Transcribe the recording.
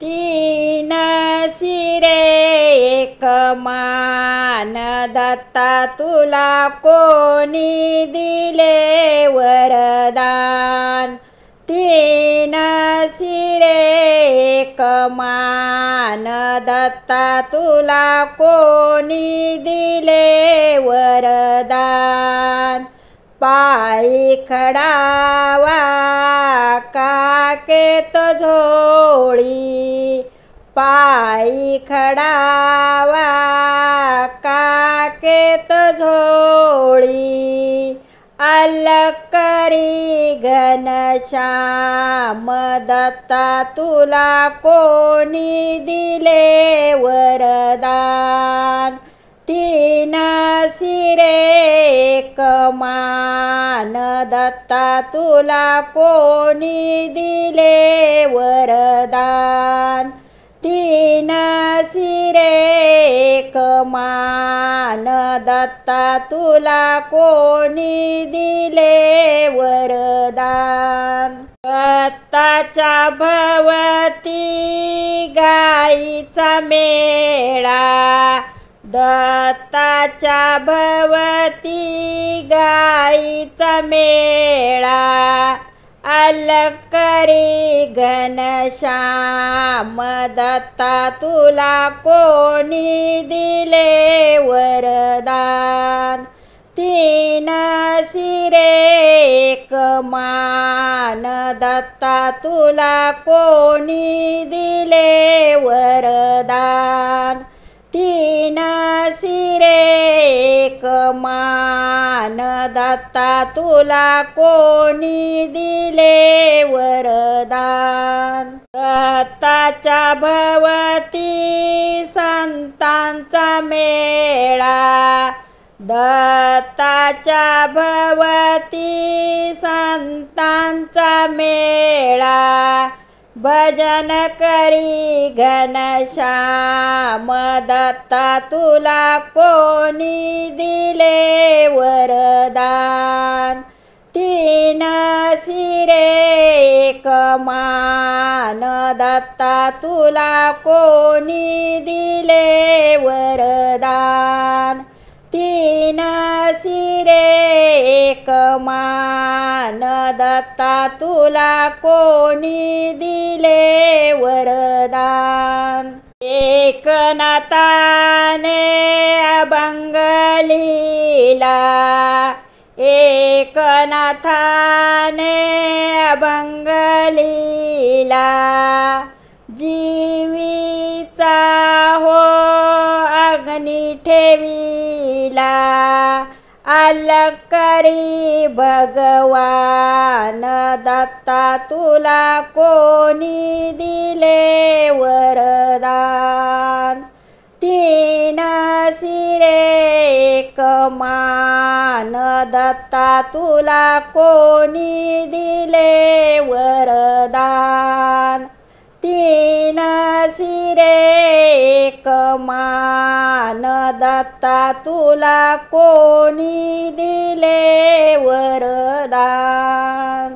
तीन शिरे एक मान दत्ता तुला कोणी दिले वरदान। तीन शिरे एक मान दत्ता तुला कोणी दिले वरदान। पायी खडावा काकेत झोळी, पायी खडावा काकेत झोळी। अलकरी घनश्याम दत्ता तुला कोणी दिले वरदान। तीन शिरे एक मान दत्ता तुला कोणी दिले वरदान। तीन शिरे एक मान दत्ता तुला कोणी दिले वरदान। दत्ताच्या भवती गाईचा मेळा, दत्ताच्या भवती गाईचा मेळा। अलकरी घनश्याम दत्ता तुला कोणी दिले वरदान। तीन शिरे एक मान दत्ता तुला कोणी दिले वरदान। तीन शिरे एक मान दत्ता तुला कोणी दिले वरदान। दत्ताच्या भवती संतांचा मेळा, दत्ताच्या भवती संतांचा मेळा। भजन करी घनश्याम दत्ता तुला कोणी दिले वरदान। तीन शिरे एक मान दत्ता तुला कोणी दिले वरदान। तीन शिरे एक मान दत्ता तुला कोणी दिले वरदान। एकनाथाने अभंग लिहिला, एकनाथाने अभंग लिहिला। जीवीचा हो अग्नी ठेविला, अलकरी भगवान दत्ता तुला कोणी दिले वरदान। तीन शिरे एक मान दत्ता तुला कोणी दिले वरदान। तीन शिरे एक मान दत्ता तुला कोणी दिले वरदान।